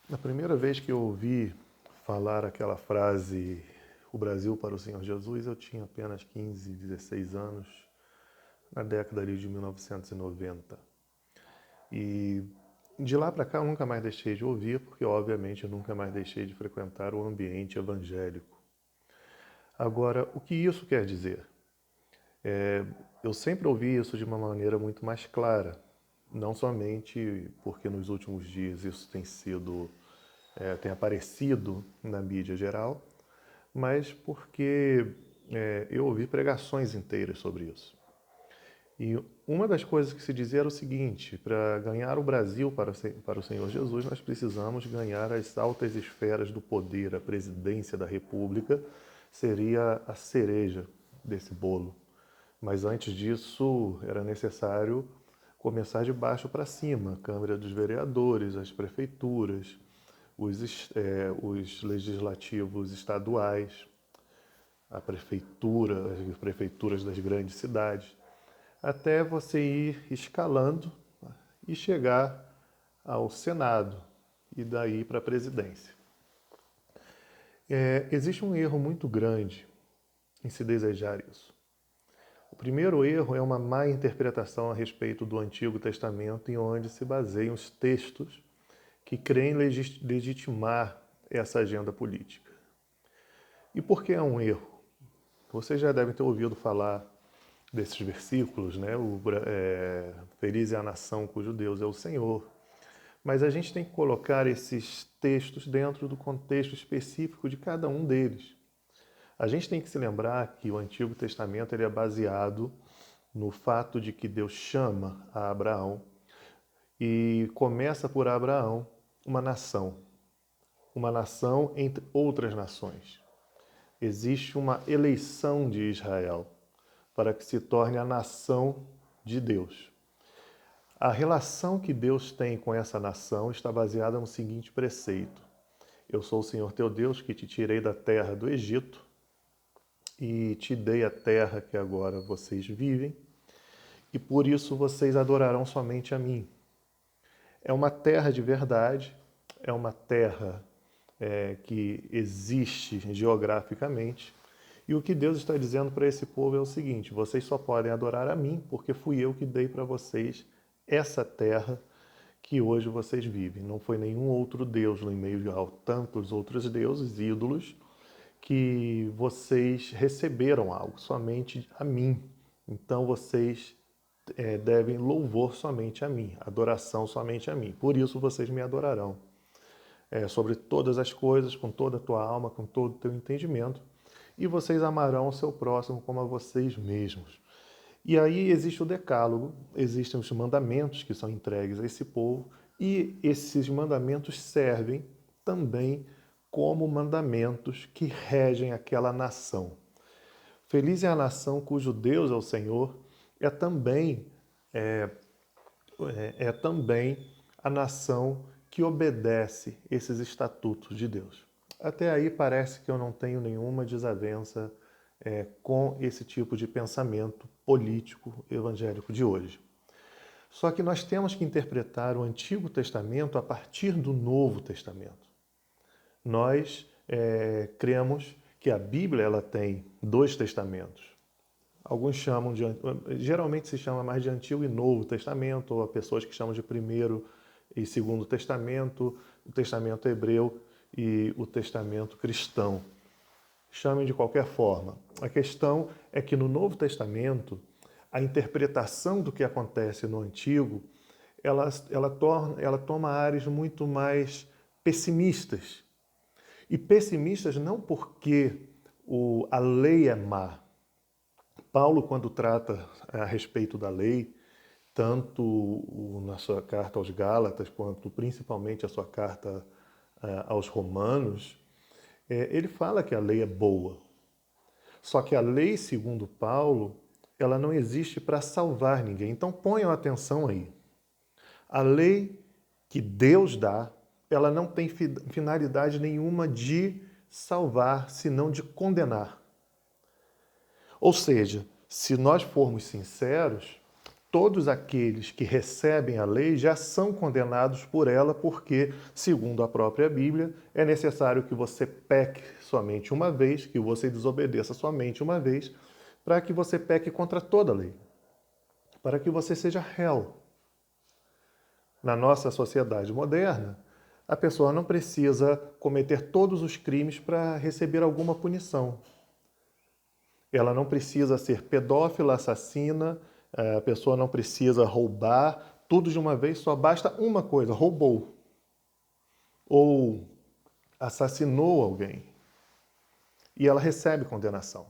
Na primeira vez que eu ouvi falar aquela frase, o Brasil para o Senhor Jesus, eu tinha apenas 15, 16 anos, na década ali de 1990. E de lá para cá eu nunca mais deixei de ouvir, porque obviamente eu nunca mais deixei de frequentar o ambiente evangélico. Agora, o que isso quer dizer? Eu sempre ouvi isso de uma maneira muito mais clara, não somente porque nos últimos dias isso tem aparecido na mídia geral, mas porque eu ouvi pregações inteiras sobre isso. E uma das coisas que se dizia era o seguinte: para ganhar o Brasil para o Senhor Jesus, nós precisamos ganhar as altas esferas do poder. A presidência da República seria a cereja desse bolo. Mas antes disso, era necessário começar de baixo para cima: a Câmara dos Vereadores, as prefeituras, os legislativos estaduais, as prefeituras das grandes cidades, até você ir escalando e chegar ao Senado e daí para a presidência. Existe um erro muito grande em se desejar isso. O primeiro erro é uma má interpretação a respeito do Antigo Testamento, em onde se baseiam os textos que creem legitimar essa agenda política. E por que é um erro? Vocês já devem ter ouvido falar desses versículos, né? Feliz é a nação cujo Deus é o Senhor. Mas a gente tem que colocar esses textos dentro do contexto específico de cada um deles. A gente tem que se lembrar que o Antigo Testamento ele é baseado no fato de que Deus chama a Abraão e começa por Abraão uma nação entre outras nações. Existe uma eleição de Israel para que se torne a nação de Deus. A relação que Deus tem com essa nação está baseada no seguinte preceito: eu sou o Senhor teu Deus que te tirei da terra do Egito e te dei a terra que agora vocês vivem, e por isso vocês adorarão somente a mim. É uma terra de verdade, é uma terra que existe geograficamente, e o que Deus está dizendo para esse povo é o seguinte: vocês só podem adorar a mim porque fui eu que dei para vocês essa terra que hoje vocês vivem. Não foi nenhum outro Deus no meio de tantos outros deuses, ídolos, que vocês receberam algo, somente a mim. Então vocês devem louvor somente a mim, adoração somente a mim. Por isso vocês me adorarão. Sobre todas as coisas, com toda a tua alma, com todo o teu entendimento, e vocês amarão o seu próximo como a vocês mesmos. E aí existe o decálogo, existem os mandamentos que são entregues a esse povo, e esses mandamentos servem também como mandamentos que regem aquela nação. Feliz é a nação cujo Deus é o Senhor, é também, é, é também a nação que obedece esses estatutos de Deus. Até aí parece que eu não tenho nenhuma desavença com esse tipo de pensamento político evangélico de hoje. Só que nós temos que interpretar o Antigo Testamento a partir do Novo Testamento. Nós cremos que a Bíblia ela tem dois testamentos. Alguns chamam geralmente se chama mais de Antigo e Novo Testamento, ou há pessoas que chamam de Primeiro e Segundo Testamento, o Testamento Hebreu e o Testamento Cristão. Chamem de qualquer forma. A questão é que no Novo Testamento, a interpretação do que acontece no Antigo, ela toma áreas muito mais pessimistas. E pessimistas não porque a lei é má. Paulo, quando trata a respeito da lei, tanto na sua carta aos Gálatas, quanto principalmente a sua carta aos Romanos, ele fala que a lei é boa. Só que a lei, segundo Paulo, ela não existe para salvar ninguém. Então ponham atenção aí. A lei que Deus dá, ela não tem finalidade nenhuma de salvar, senão de condenar. Ou seja, se nós formos sinceros, todos aqueles que recebem a lei já são condenados por ela, porque, segundo a própria Bíblia, é necessário que você peque somente uma vez, que você desobedeça somente uma vez, para que você peque contra toda a lei, para que você seja réu. Na nossa sociedade moderna, a pessoa não precisa cometer todos os crimes para receber alguma punição. Ela não precisa ser pedófila, assassina, a pessoa não precisa roubar, tudo de uma vez, só basta uma coisa: roubou ou assassinou alguém. E ela recebe condenação.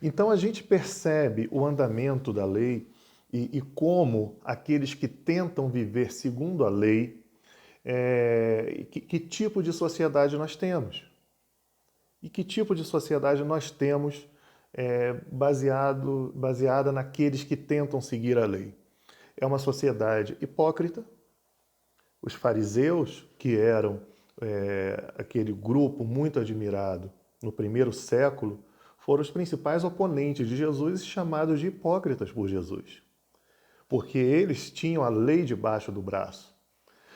Então a gente percebe o andamento da lei e como aqueles que tentam viver segundo a lei, que tipo de sociedade nós temos. E que tipo de sociedade nós temos baseada naqueles que tentam seguir a lei. É uma sociedade hipócrita. Os fariseus, que eram aquele grupo muito admirado no primeiro século, foram os principais oponentes de Jesus e chamados de hipócritas por Jesus. Porque eles tinham a lei debaixo do braço.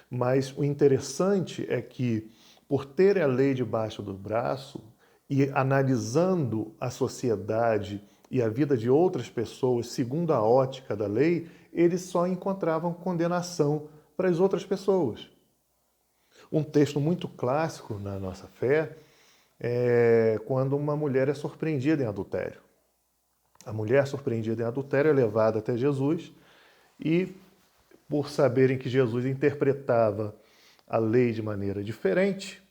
Mas o interessante é que, por terem a lei debaixo do braço e analisando a sociedade e a vida de outras pessoas segundo a ótica da lei, eles só encontravam condenação para as outras pessoas. Um texto muito clássico na nossa fé é quando uma mulher é surpreendida em adultério. A mulher surpreendida em adultério é levada até Jesus e, por saberem que Jesus interpretava a lei de maneira diferente,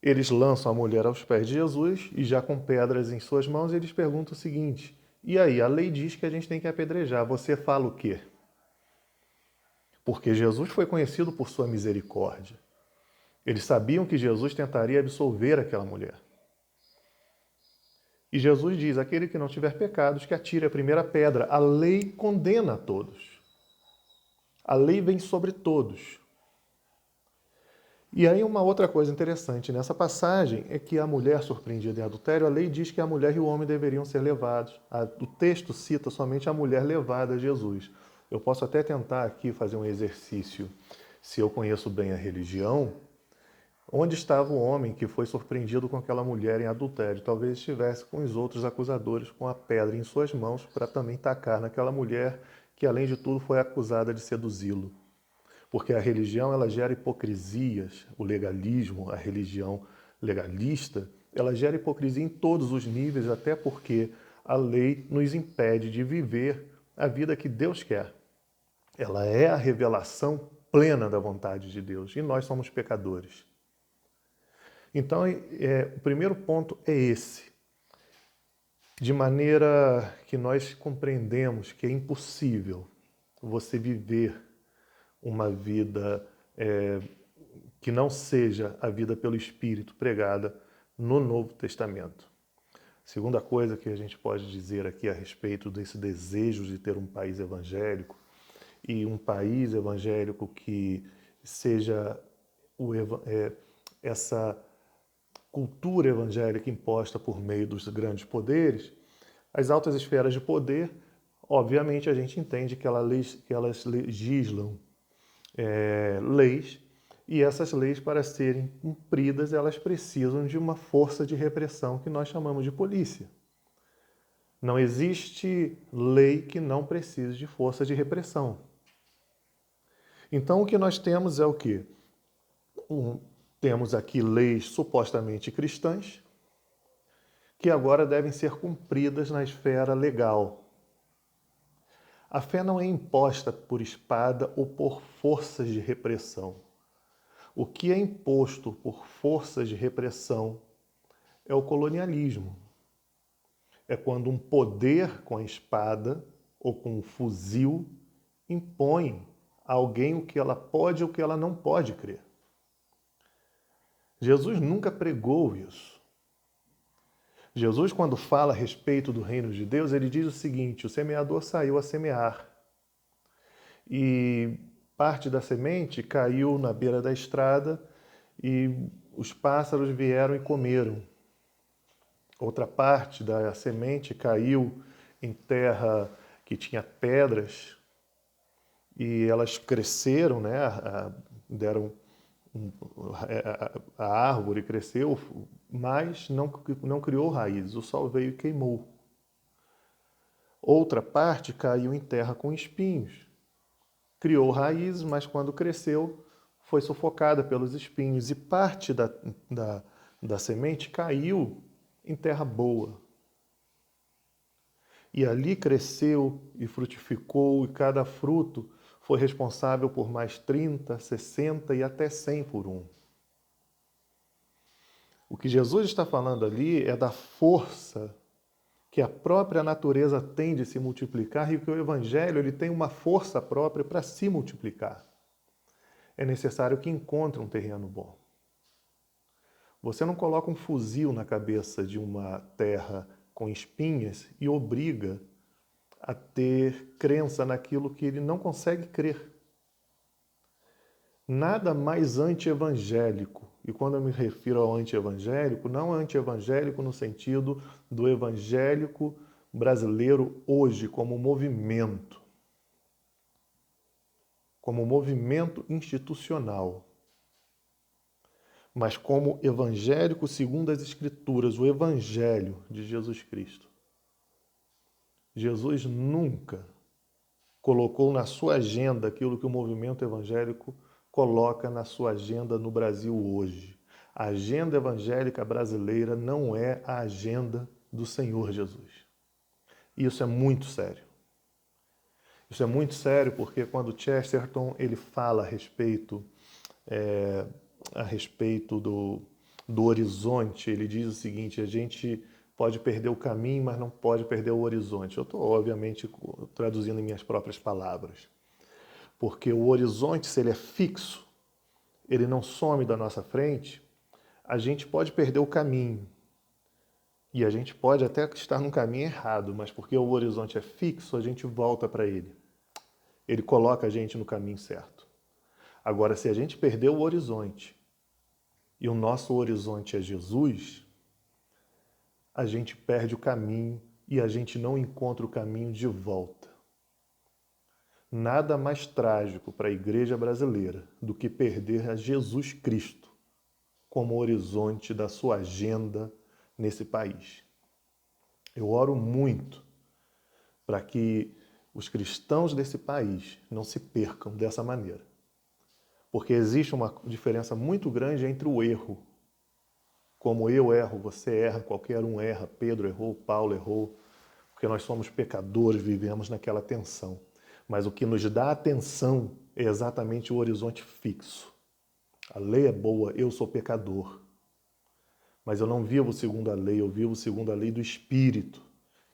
eles lançam a mulher aos pés de Jesus e, já com pedras em suas mãos, eles perguntam o seguinte: e aí, a lei diz que a gente tem que apedrejar, você fala o quê? Porque Jesus foi conhecido por sua misericórdia. Eles sabiam que Jesus tentaria absolver aquela mulher. E Jesus diz: aquele que não tiver pecados, que atire a primeira pedra. A lei condena a todos. A lei vem sobre todos. E aí uma outra coisa interessante nessa passagem é que a mulher surpreendida em adultério, a lei diz que a mulher e o homem deveriam ser levados. O texto cita somente a mulher levada a Jesus. Eu posso até tentar aqui fazer um exercício, se eu conheço bem a religião. Onde estava o homem que foi surpreendido com aquela mulher em adultério? Talvez estivesse com os outros acusadores com a pedra em suas mãos para também tacar naquela mulher que, além de tudo, foi acusada de seduzi-lo. Porque a religião, ela gera hipocrisias, o legalismo, a religião legalista, ela gera hipocrisia em todos os níveis, até porque a lei nos impede de viver a vida que Deus quer. Ela é a revelação plena da vontade de Deus e nós somos pecadores. Então, o primeiro ponto é esse. De maneira que nós compreendemos que é impossível você viver uma vida que não seja a vida pelo Espírito pregada no Novo Testamento. Segunda coisa que a gente pode dizer aqui a respeito desse desejo de ter um país evangélico, e um país evangélico que seja essa cultura evangélica imposta por meio dos grandes poderes, as altas esferas de poder, obviamente a gente entende que elas legislam leis, e essas leis, para serem cumpridas, elas precisam de uma força de repressão que nós chamamos de polícia. Não existe lei que não precise de força de repressão. Então o que nós temos é o quê? Temos aqui leis supostamente cristãs, que agora devem ser cumpridas na esfera legal. A fé não é imposta por espada ou por forças de repressão. O que é imposto por forças de repressão é o colonialismo. É quando um poder com a espada ou com um fuzil impõe a alguém o que ela pode ou o que ela não pode crer. Jesus nunca pregou isso. Jesus, quando fala a respeito do reino de Deus, ele diz o seguinte: o semeador saiu a semear. E parte da semente caiu na beira da estrada e os pássaros vieram e comeram. Outra parte da semente caiu em terra que tinha pedras e elas cresceram, né? Deram a árvore cresceu, mas não criou raízes. O sol veio e queimou. Outra parte caiu em terra com espinhos. Criou raízes, mas quando cresceu, foi sufocada pelos espinhos. E parte da semente caiu em terra boa. E ali cresceu e frutificou, e cada fruto foi responsável por mais 30, 60 e até 100 por um. O que Jesus está falando ali é da força que a própria natureza tem de se multiplicar e que o Evangelho ele tem uma força própria para se multiplicar. É necessário que encontre um terreno bom. Você não coloca um fuzil na cabeça de uma terra com espinhas e obriga a ter crença naquilo que ele não consegue crer. Nada mais anti-evangélico. E quando eu me refiro ao anti-evangélico, não anti-evangélico no sentido do evangélico brasileiro hoje como movimento institucional, mas como evangélico segundo as Escrituras, o Evangelho de Jesus Cristo. Jesus nunca colocou na sua agenda aquilo que o movimento evangélico coloca na sua agenda no Brasil hoje. A agenda evangélica brasileira não é a agenda do Senhor Jesus. E isso é muito sério. Isso é muito sério porque quando Chesterton ele fala a respeito do horizonte, ele diz o seguinte: a gente pode perder o caminho, mas não pode perder o horizonte. Eu estou, obviamente, traduzindo em minhas próprias palavras. Porque o horizonte, se ele é fixo, ele não some da nossa frente, a gente pode perder o caminho. E a gente pode até estar no caminho errado, mas porque o horizonte é fixo, a gente volta para ele. Ele coloca a gente no caminho certo. Agora, se a gente perder o horizonte, e o nosso horizonte é Jesus, a gente perde o caminho e a gente não encontra o caminho de volta. Nada mais trágico para a igreja brasileira do que perder a Jesus Cristo como horizonte da sua agenda nesse país. Eu oro muito para que os cristãos desse país não se percam dessa maneira. Porque existe uma diferença muito grande entre o erro. Como eu erro, você erra, qualquer um erra, Pedro errou, Paulo errou, porque nós somos pecadores, vivemos naquela tensão. Mas o que nos dá atenção é exatamente o horizonte fixo. A lei é boa, eu sou pecador. Mas eu não vivo segundo a lei, eu vivo segundo a lei do Espírito,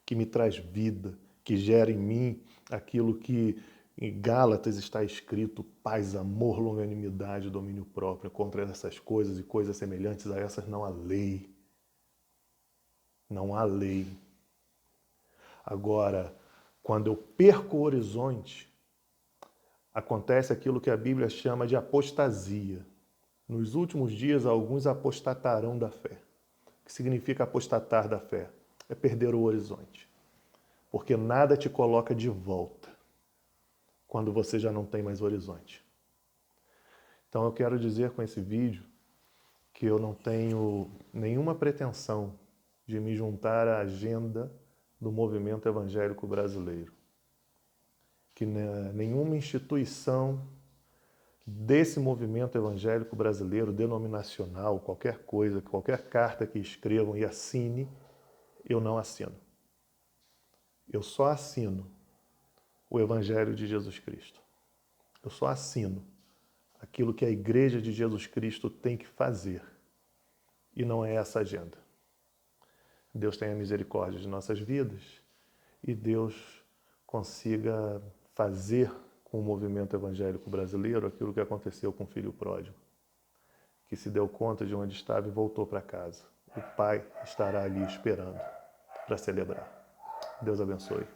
que me traz vida, que gera em mim aquilo que em Gálatas está escrito: paz, amor, longanimidade, domínio próprio. Contra essas coisas e coisas semelhantes a essas não há lei. Não há lei. Agora, quando eu perco o horizonte, acontece aquilo que a Bíblia chama de apostasia. Nos últimos dias, alguns apostatarão da fé. O que significa apostatar da fé? É perder o horizonte. Porque nada te coloca de volta quando você já não tem mais horizonte. Então eu quero dizer com esse vídeo que eu não tenho nenhuma pretensão de me juntar à agenda do movimento evangélico brasileiro. Que nenhuma instituição desse movimento evangélico brasileiro, denominacional, qualquer coisa, qualquer carta que escrevam e assine, eu não assino. Eu só assino o Evangelho de Jesus Cristo. Eu só assino aquilo que a Igreja de Jesus Cristo tem que fazer. E não é essa agenda. Deus tenha misericórdia de nossas vidas e Deus consiga fazer com o movimento evangélico brasileiro aquilo que aconteceu com o filho pródigo, que se deu conta de onde estava e voltou para casa. O pai estará ali esperando para celebrar. Deus abençoe.